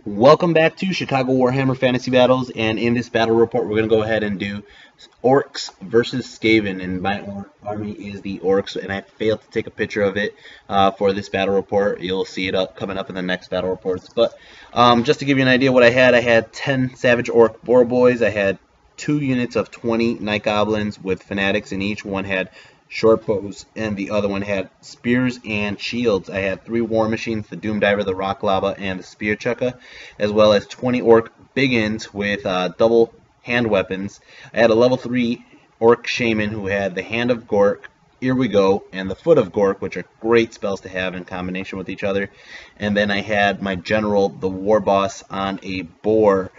Welcome back to Chicago Warhammer Fantasy Battles, and in this battle report we're going to go ahead and do Orcs versus Skaven, and my army is the Orcs, and I failed to take a picture of it for this battle report. You'll see it coming up in the next battle reports, but just to give you an idea what I had 10 Savage Orc Boar Boys, I had 2 units of 20 Night Goblins with Fanatics, and each one had short bows, and the other one had spears and shields. I had 3 war machines, the Doom Diver, the Rock Lava, and the Spear Chucker, as well as 20 Orc Biggins with double hand weapons. I had a level 3 Orc Shaman who had the Hand of Gork, Here We Go, and the Foot of Gork, which are great spells to have in combination with each other. And then I had my General, the War Boss, on a boar.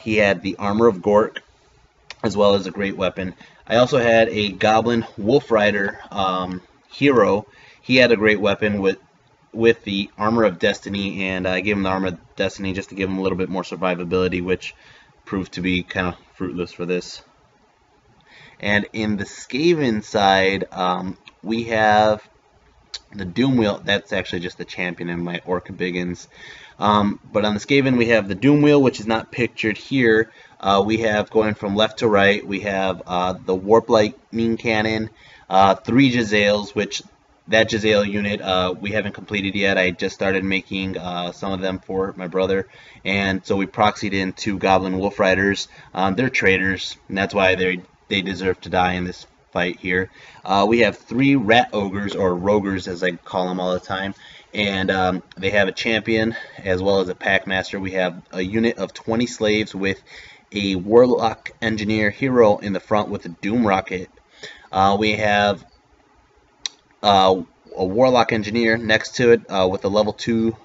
He had the Armor of Gork, as well as a great weapon. I also had a Goblin Wolf Rider hero. He had a great weapon with the Armor of Destiny, and I gave him the Armor of Destiny just to give him a little bit more survivability, which proved to be kind of fruitless for this. And in the Skaven side, we have the Doom Wheel. That's actually just the champion in my Orc Biggins. But on the Skaven, we have the Doom Wheel, which is not pictured here. We have, going from left to right, we have the Warp Lightning Cannon, 3 Jezzails, which that Jezzail unit we haven't completed yet. I just started making some of them for my brother, and so we proxied in 2 Goblin Wolf Riders. They're traitors, and that's why they deserve to die in this fight here. We have 3 Rat Ogres, or Rogers as I call them all the time, and they have a champion as well as a Packmaster. We have a unit of 20 slaves with a Warlock Engineer hero in the front with a Doom Rocket. We have a Warlock Engineer next to it with a level 2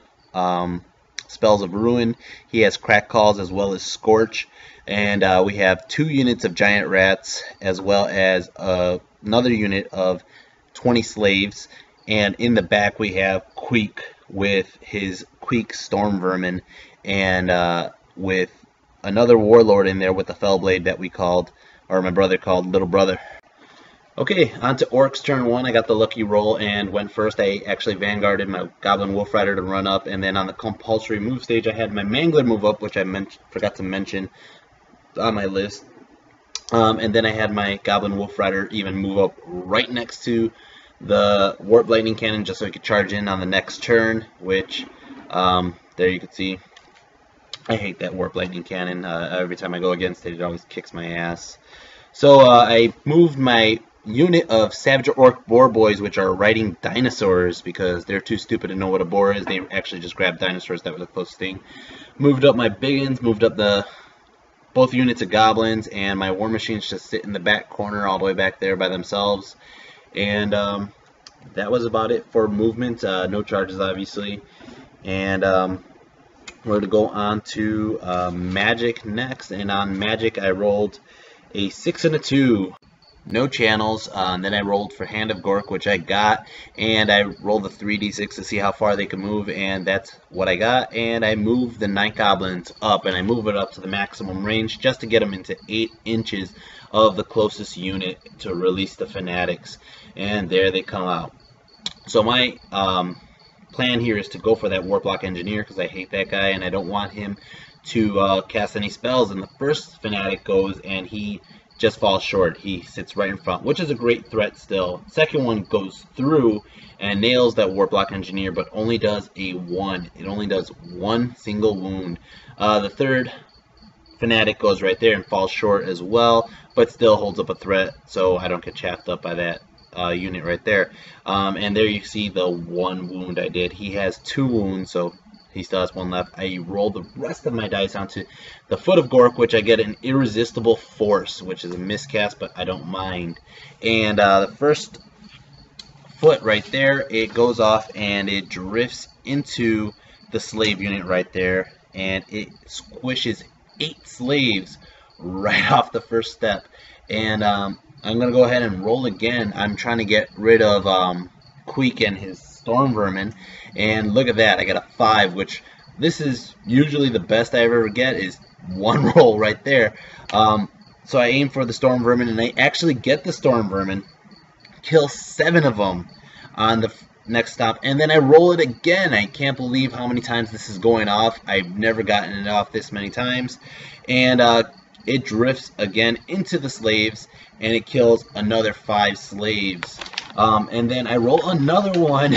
Spells of Ruin. He has Crack Calls as well as Scorch. And we have 2 units of Giant Rats as well as another unit of 20 slaves. And in the back we have Queek with his Queek Storm Vermin, and with another Warlord in there with the Fellblade that we called, or my brother called, Little Brother. Okay, on to Orcs Turn 1. I got the lucky roll and went first. I actually vanguarded my Goblin Wolf Rider to run up, and then on the compulsory move stage I had my Mangler move up, which I forgot to mention on my list. And then I had my Goblin Wolf Rider even move up right next to the Warp Lightning Cannon just so he could charge in on the next turn, which there you can see. I hate that Warp Lightning Cannon. Every time I go against it, it always kicks my ass. So I moved my unit of Savage Orc Boar Boys, which are riding dinosaurs because they're too stupid to know what a boar is. They actually just grabbed dinosaurs. That was the closest thing. Moved up my Biggins, moved up both units of Goblins, and my War Machines just sit in the back corner all the way back there by themselves. And that was about it for movement. No charges, obviously. And we're going to go on to Magic next, and on Magic I rolled a 6 and a 2. No channels, and then I rolled for Hand of Gork, which I got, and I rolled the 3d6 to see how far they could move, and that's what I got. And I moved the Night Goblins up, and I move it up to the maximum range just to get them into 8 inches of the closest unit to release the Fanatics, and there they come out. So my plan here is to go for that Warlock Engineer because I hate that guy and I don't want him to cast any spells. And the first Fanatic goes and he just falls short. He sits right in front, which is a great threat still. Second one goes through and nails that Warlock Engineer, but only does a 1. It only does 1 single wound. The third Fanatic goes right there and falls short as well, but still holds up a threat, so I don't get chaffed up by that unit right there. And there you see the 1 wound I did. He has 2 wounds, so he still has 1 left. I roll the rest of my dice onto the Foot of Gork, which I get an Irresistible Force, which is a miscast, but I don't mind. And the first foot right there, it goes off and it drifts into the slave unit right there, and it squishes 8 slaves right off the first step. And I'm going to go ahead and roll again. I'm trying to get rid of Queek and his Storm Vermin, and look at that, I got a 5, which this is usually the best I ever get, is 1 roll right there. So I aim for the Storm Vermin, and I actually get the Storm Vermin, kill 7 of them on the next stop, and then I roll it again. I can't believe how many times this is going off. I've never gotten it off this many times. And it drifts again into the slaves, and it kills another 5 slaves. And then I roll another one,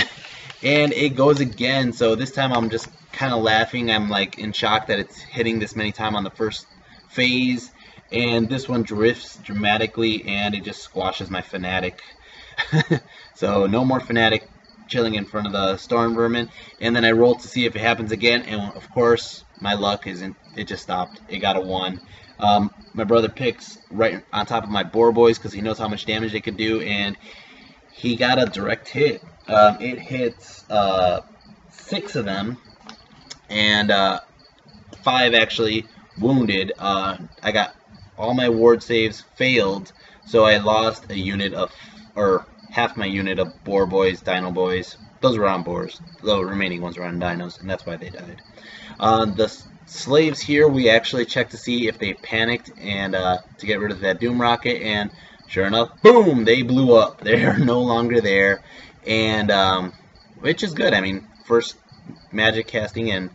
and it goes again. So this time I'm just kind of laughing. I'm like in shock that it's hitting this many times on the first phase. And this one drifts dramatically, and it just squashes my fanatic. So no more fanatic chilling in front of the storm vermin. And then I roll to see if it happens again, and of course my luck isn't. It just stopped. It got a 1. My brother picks right on top of my boar boys because he knows how much damage they could do, and he got a direct hit. It hits 6 of them, and 5 actually wounded. I got all my ward saves failed, so I lost a unit of, or half my unit of boar boys, dino boys. Those were on boars. The remaining ones were on dinos, and that's why they died. The slaves here, we actually checked to see if they panicked and to get rid of that doom rocket, and sure enough, boom, they blew up. They're no longer there, and which is good. I mean, first magic casting, and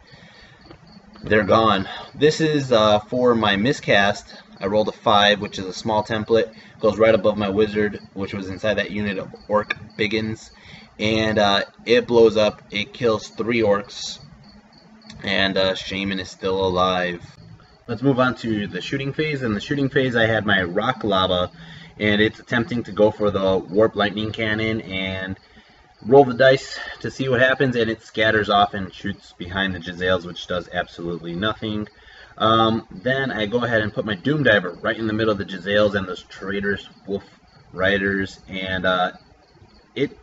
they're gone. This is for my miscast. I rolled a 5, which is a small template. Goes right above my wizard, which was inside that unit of orc biggins, and it blows up. It kills 3 orcs, and Shaman is still alive. Let's move on to the shooting phase. In the shooting phase, I had my rock lava, and it's attempting to go for the warp lightning cannon and roll the dice to see what happens, and it scatters off and shoots behind the Jezzails, which does absolutely nothing. Then I go ahead and put my Doom Diver right in the middle of the Jezzails and those traitors, wolf riders, and it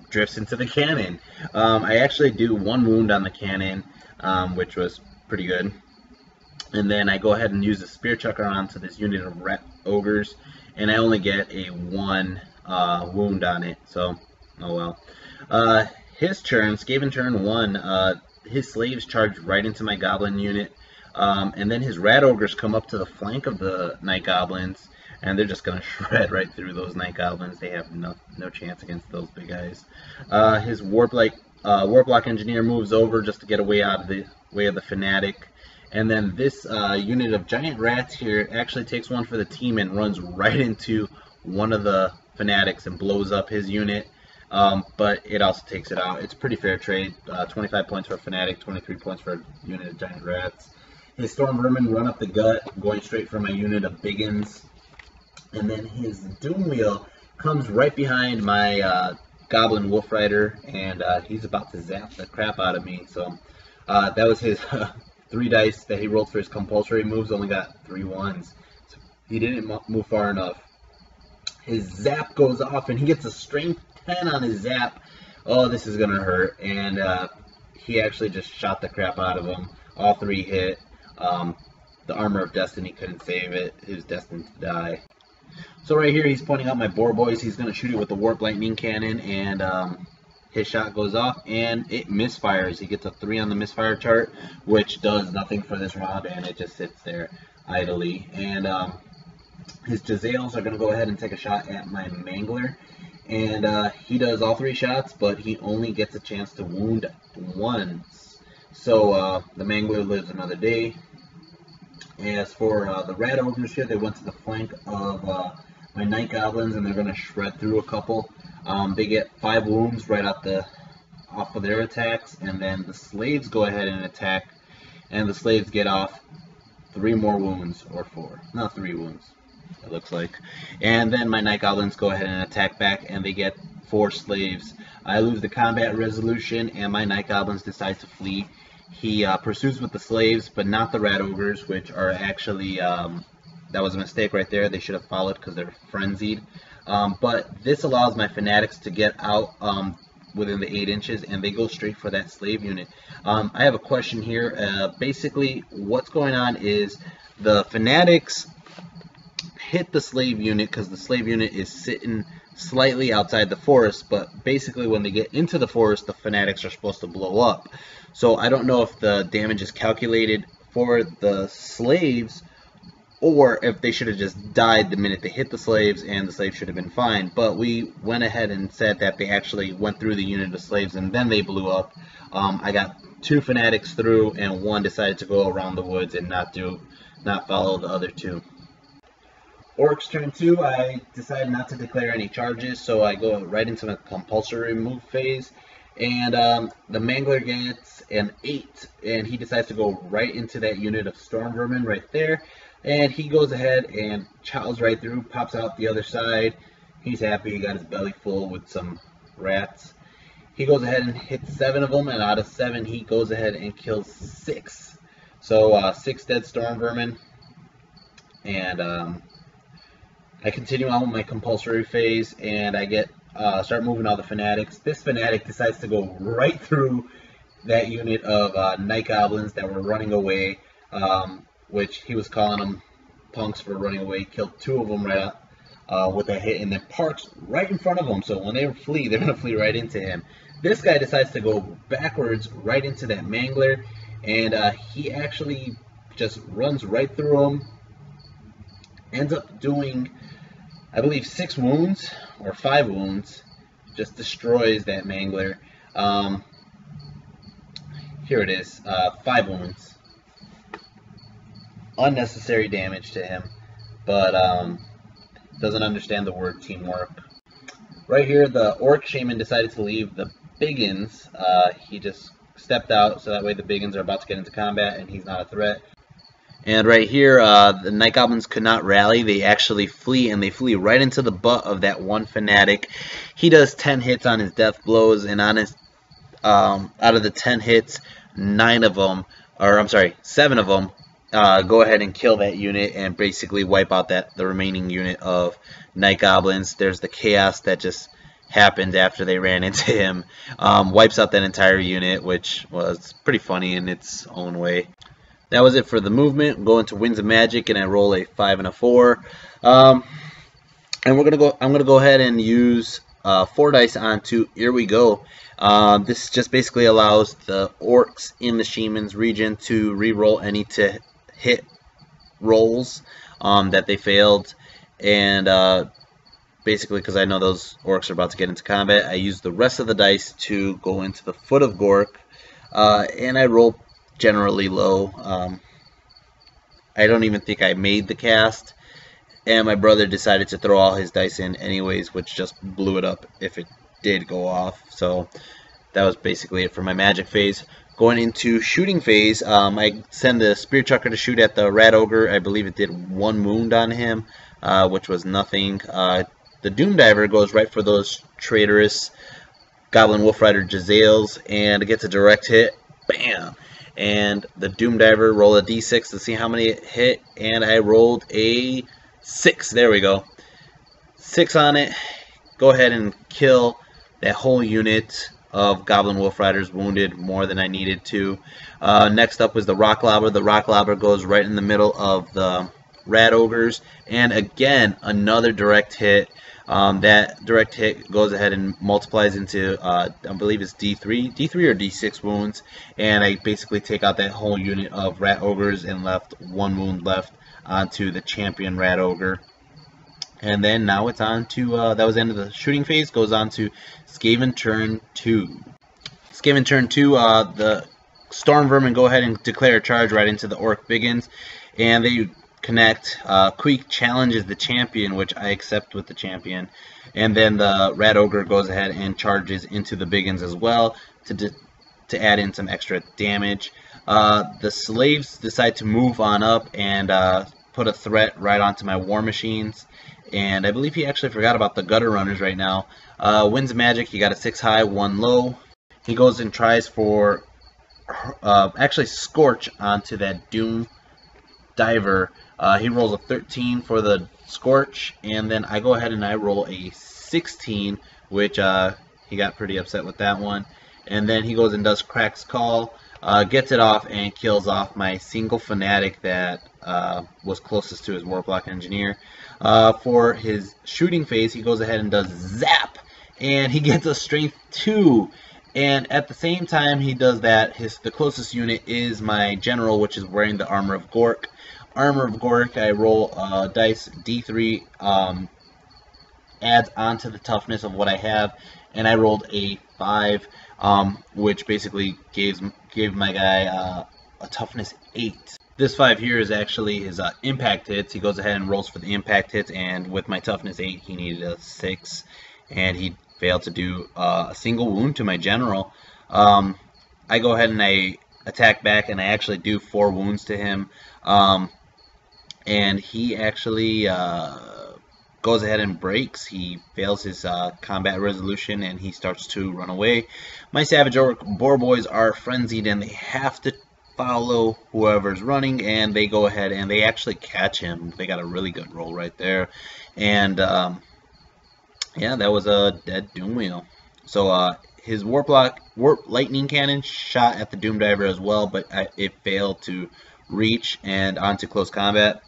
drifts into the cannon. I actually do 1 wound on the cannon, which was pretty good. And then I go ahead and use the spear chucker onto this unit of rat ogres, and I only get a 1 wound on it, so oh well. His turn, Skaven Turn 1, his slaves charge right into my goblin unit, and then his rat ogres come up to the flank of the night goblins, and they're just gonna shred right through those night goblins. They have no chance against those big guys. His warlock engineer moves over just to get away out of the way of the fanatic, and then this unit of giant rats here actually takes one for the team and runs right into one of the fanatics and blows up his unit. But it also takes it out. It's pretty fair trade. 25 points for a fanatic, 23 points for a unit of giant rats. His storm vermin run up the gut, going straight for my unit of biggins. And then his doom wheel comes right behind my goblin wolf rider, and he's about to zap the crap out of me. So that was his 3 dice that he rolled for his compulsory moves. Only got 3 1s. So he didn't move far enough. His zap goes off, and he gets a strength 10 on his zap. Oh, this is gonna hurt. And he actually just shot the crap out of him. All 3 hit. The armor of destiny couldn't save it. He was destined to die. So right here, he's pointing out my boar boys. He's gonna shoot it with the warp lightning cannon, and his shot goes off, and it misfires. He gets a 3 on the misfire chart, which does nothing for this round, and it just sits there idly. And his Jezzails are gonna go ahead and take a shot at my mangler. And he does all 3 shots, but he only gets a chance to wound once. So the mangler lives another day. As for the rat ogres here, they went to the flank of my night goblins, and they're going to shred through a couple. They get 5 wounds right off of their attacks, and then the slaves go ahead and attack, and the slaves get off 3 more wounds, or 4. No, 3 wounds. It looks like. And then my night goblins go ahead and attack back, and they get 4 slaves. I lose the combat resolution, and my night goblins decide to flee. He pursues with the slaves, but not the rat ogres, which are actually that was a mistake right there. They should have followed because they're frenzied. But this allows my fanatics to get out within the 8 inches, and they go straight for that slave unit. I have a question here. Basically, what's going on is the fanatics hit the slave unit because the slave unit is sitting slightly outside the forest, but basically when they get into the forest, the fanatics are supposed to blow up. So I don't know if the damage is calculated for the slaves or if they should have just died the minute they hit the slaves and the slaves should have been fine. But we went ahead and said that they actually went through the unit of slaves and then they blew up. I got 2 fanatics through and 1 decided to go around the woods and not follow the other 2. Orcs turn 2, I decided not to declare any charges, so I go right into the compulsory move phase. And the Mangler gets an 8, and he decides to go right into that unit of Storm Vermin right there. And he goes ahead and chows right through, pops out the other side. He's happy, he got his belly full with some rats. He goes ahead and hits 7 of them, and out of 7 he goes ahead and kills 6. So 6 dead Storm Vermin. And I continue on with my compulsory phase, and I get start moving all the fanatics. This fanatic decides to go right through that unit of Night Goblins that were running away, which he was calling them punks for running away. Killed 2 of them right with a hit, and then parks right in front of them. So when they flee, they're going to flee right into him. This guy decides to go backwards right into that Mangler, and he actually just runs right through him. Ends up doing, I believe, 6 wounds or 5 wounds. Just destroys that Mangler. Here it is, 5 wounds. Unnecessary damage to him, but doesn't understand the word teamwork. Right here, the Orc Shaman decided to leave the Biggins. He just stepped out, so that way the Biggins are about to get into combat and he's not a threat. And right here, the Night Goblins could not rally. They actually flee, and they flee right into the butt of that one fanatic. He does 10 hits on his death blows, and on his out of the 10 hits, 7 of them go ahead and kill that unit and basically wipe out the remaining unit of Night Goblins. There's the chaos that just happened after they ran into him. Wipes out that entire unit, which was pretty funny in its own way. That was it for the movement. Go into Winds of Magic, and I roll a 5 and a 4. And I'm gonna go ahead and use 4 dice onto Here We Go. This just basically allows the orcs in the Shaman's region to re-roll any to hit rolls that they failed, and basically because I know those orcs are about to get into combat, I use the rest of the dice to go into the Foot of Gork, and I roll generally low. I don't even think I made the cast, and my brother decided to throw all his dice in anyways, which just blew it up if it did go off. So that was basically it for my magic phase. Going into shooting phase, I send the Spear Chucker to shoot at the Rat Ogre. I believe it did 1 wound on him, which was nothing. The Doom Diver goes right for those traitorous Goblin Wolf Rider Jezzails and gets a direct hit. Bam! And the Doom Diver roll a d6 to see how many it hit, and I rolled a 6. There we go. 6 on it. Go ahead and kill that whole unit of Goblin Wolf Riders, wounded more than I needed to. Next up was the Rock Lobber. The Rock Lobber goes right in the middle of the Rat Ogres, and again another direct hit. That direct hit goes ahead and multiplies into I believe it's D3 or D6 wounds, and I basically take out that whole unit of Rat Ogres and left 1 wound left onto the champion Rat Ogre. And then now it's on to, that was the end of the shooting phase, goes on to Skaven Turn 2. Skaven Turn 2, the Storm Vermin go ahead and declare a charge right into the Orc Biggins, and they connect. Queek challenges the champion, which I accept with the champion, and then the Rat Ogre goes ahead and charges into the Biggins as well to add in some extra damage. The slaves decide to move on up and put a threat right onto my War Machines, and I believe he actually forgot about the Gutter Runners right now. Winds of Magic, he got a 6 high, 1 low. He goes and tries for actually Scorch onto that Doom Diver. He rolls a 13 for the Scorch, and then I go ahead and I roll a 16, which he got pretty upset with that one. And then he goes and does Crack's Call, gets it off, and kills off my single fanatic that was closest to his Warlock Engineer. For his shooting phase, he goes ahead and does Zap, and he gets a Strength 2. And at the same time he does that, the closest unit is my General, which is wearing the Armor of Gork. Armor of Gork, I roll dice D3, adds onto the toughness of what I have, and I rolled a 5, which basically gave my guy a toughness 8. This 5 here is actually his impact hits. He goes ahead and rolls for the impact hits, and with my toughness 8, he needed a 6, and he failed to do a single wound to my general. I go ahead and I attack back, and I actually do 4 wounds to him, and he actually goes ahead and breaks. He fails his combat resolution, and he starts to run away. My Savage Orc Boar Boys are frenzied, and they have to follow whoever's running, and they go ahead and they actually catch him. They got a really good roll right there, and yeah, that was a dead Doom Wheel. So his Warp Lightning Cannon shot at the Doom Diver as well, but it failed to reach and onto close combat.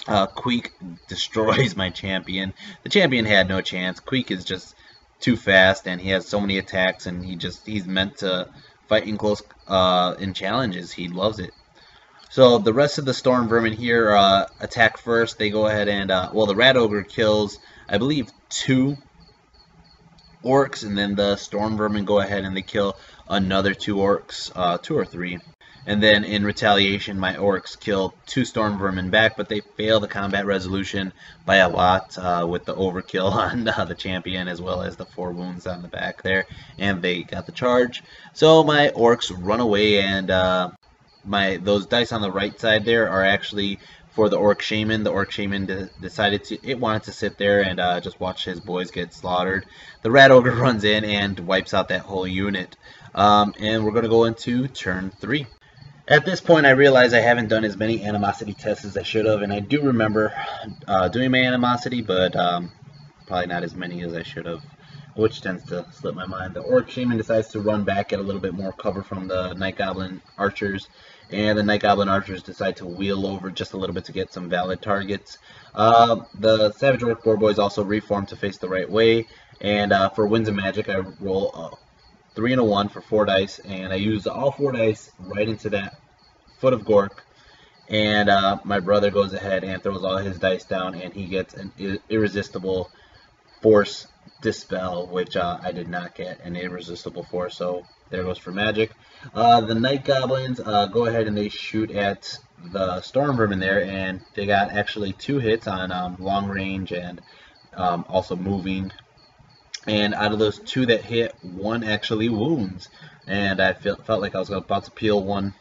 Queek destroys my champion. The champion had no chance. Queek is just too fast, and he has so many attacks, and he's meant to fight in close in challenges. He loves it. So the rest of the Storm Vermin here attack first. They go ahead and well, the Rat Ogre kills, I believe, 2 orcs, and then the Storm Vermin go ahead and they kill another 2 orcs, 2 or 3. And then in retaliation, my orcs kill 2 Storm Vermin back, but they fail the combat resolution by a lot with the overkill on the champion, as well as the 4 wounds on the back there, and they got the charge. So my orcs run away, and those dice on the right side there are actually for the Orc Shaman. The Orc Shaman decided it wanted to sit there and just watch his boys get slaughtered. The Rat Ogre runs in and wipes out that whole unit. And we're going to go into turn 3. At this point, I realize I haven't done as many animosity tests as I should have, and I do remember doing my animosity, but probably not as many as I should have, which tends to slip my mind. The Orc Shaman decides to run back, get a little bit more cover from the Night Goblin Archers, and the Night Goblin Archers decide to wheel over just a little bit to get some valid targets. The Savage Orc Boar Boys also reform to face the right way, and for Winds of Magic, I roll 3 and a 1 for 4 dice, and I use all 4 dice right into that Foot of Gork, and my brother goes ahead and throws all his dice down, and he gets an irresistible force dispel, which I did not get an irresistible force, so there goes for magic. The Night Goblins go ahead and they shoot at the Storm Vermin there, and they got actually 2 hits on long range and also moving. And out of those 2 that hit, 1 actually wounds. And I felt like I was about to peel one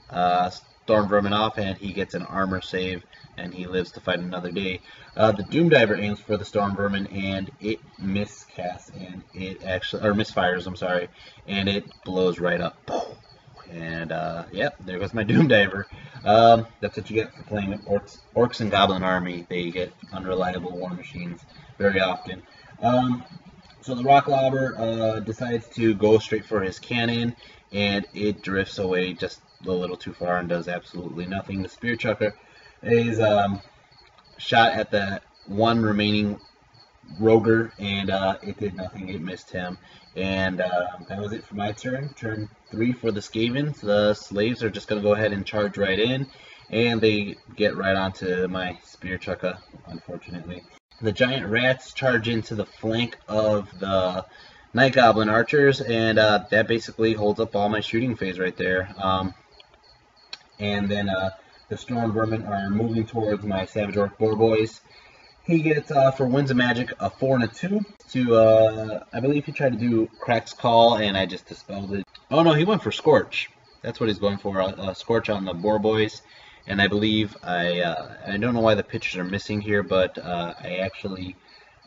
Storm Vermin off, and he gets an armor save, and he lives to fight another day. The Doom Diver aims for the Storm Vermin, and it miscasts, and it actually, or misfires, I'm sorry, and it blows right up. And yep, there goes my Doom Diver. That's what you get for playing Orcs and Goblin Army. They get unreliable war machines very often. So the Rock Lobber decides to go straight for his cannon, and it drifts away just a little too far and does absolutely nothing. The Spear Chucker is shot at the 1 remaining Roger, and it did nothing. It missed him. And that was it for my turn. Turn 3 for the Skavens. The Slaves are just going to go ahead and charge right in, and they get right onto my Spear Chucker, unfortunately. The Giant Rats charge into the flank of the Night Goblin Archers, and that basically holds up all my shooting phase right there. And then the Storm Vermin are moving towards my Savage Orc Boar Boys. He gets, for Winds of Magic, a 4 and a 2 to, I believe he tried to do Crack's Call, and I just dispelled it. Oh no, he went for Scorch. That's what he's going for, Scorch on the Boar Boys. And I believe, I don't know why the pictures are missing here, but I actually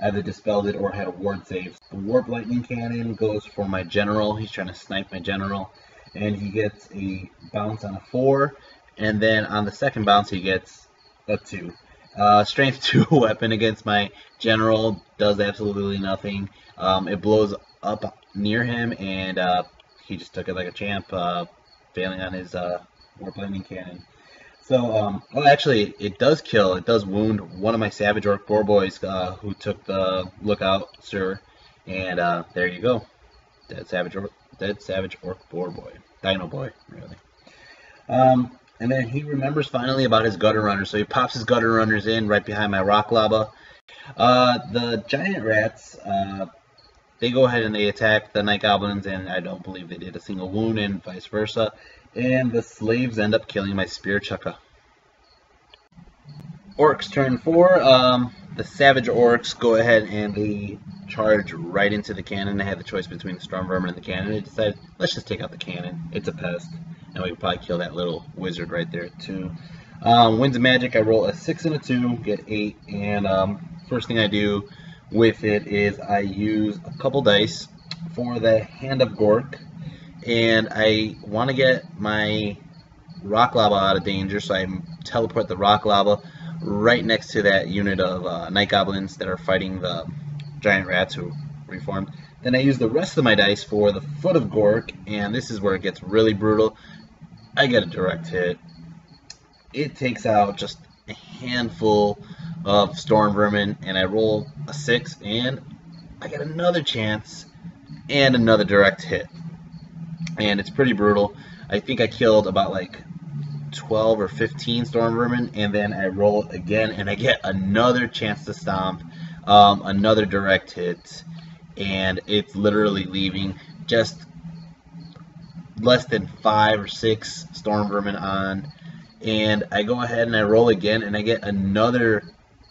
either dispelled it or had a ward save. The Warp Lightning Cannon goes for my General. He's trying to snipe my General, and he gets a bounce on a 4, and then on the second bounce he gets a 2. Strength 2 weapon against my General does absolutely nothing. It blows up near him, and he just took it like a champ, failing on his Warp Lightning Cannon. So, well, actually, it does kill. It does wound one of my Savage Orc Boar Boys who took the Lookout, sir. And there you go. Dead Savage Orc Boar Boy. Dino Boy, really. And then he remembers finally about his gutter runner, so he pops his gutter runners in right behind my rock lava. The giant rats, they go ahead and they attack the night goblins, and I don't believe they did a single wound, and vice versa. And the slaves end up killing my spear chucker. Orcs turn 4. The savage orcs go ahead and they charge right into the cannon. I had the choice between the storm vermin and the cannon. I decided, let's just take out the cannon. It's a pest, and we could probably kill that little wizard right there too. Winds of magic, I roll a 6 and a 2, get 8, and first thing I do with it is I use a couple dice for the Hand of Gork, and I want to get my rock lava out of danger, so I teleport the rock lava right next to that unit of night goblins that are fighting the giant rats who reformed. Then I use the rest of my dice for the Foot of Gork, and this is where it gets really brutal. I get a direct hit. It takes out just a handful of storm vermin, and I roll a 6, and I get another chance and another direct hit. And it's pretty brutal. I think I killed about like 12 or 15 storm vermin, and then I roll again and I get another chance to stomp, another direct hit, and it's literally leaving just less than 5 or 6 storm vermin on. And I go ahead and I roll again and I get another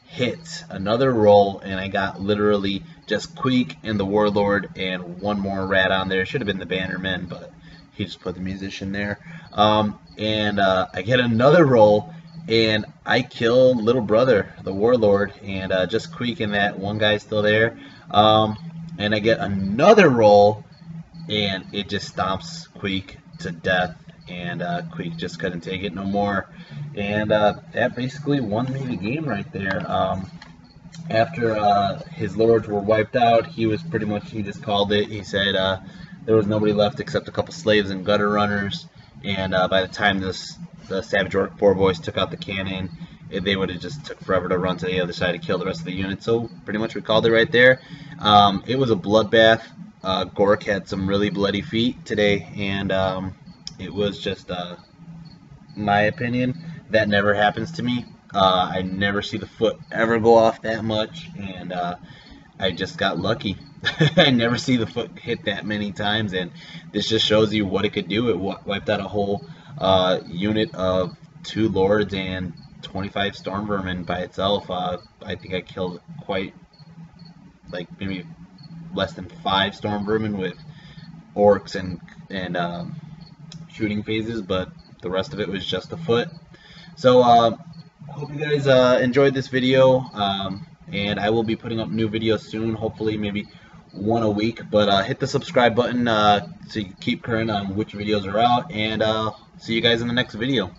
hit, another roll, and I got literally just Queek and the Warlord and one more rat on there. Should have been the Bannerman, but he just put the musician there. I get another roll, and I kill little brother, the Warlord, and just Queek and that one guy still there. And I get another roll, and it just stomps Queek to death, and Queek just couldn't take it no more. And that basically won me the game right there. After his lords were wiped out, he was pretty much, he just called it. He said there was nobody left except a couple slaves and gutter runners, and by the time the Savage Orc Poor Boys took out the cannon, they would have just took forever to run to the other side to kill the rest of the unit. So pretty much we called it right there. It was a bloodbath. Gork had some really bloody feet today, and it was just my opinion. That never happens to me. I never see the foot ever go off that much, and I just got lucky. I never see the foot hit that many times, and this just shows you what it could do. It wiped out a whole unit of 2 lords and 25 storm vermin by itself. I think I killed quite, like, maybe less than 5 storm vermin with orcs and shooting phases, but the rest of it was just a foot. So hope you guys enjoyed this video, and I will be putting up new videos soon, hopefully maybe 1 a week. But hit the subscribe button so you keep current on which videos are out, and see you guys in the next video.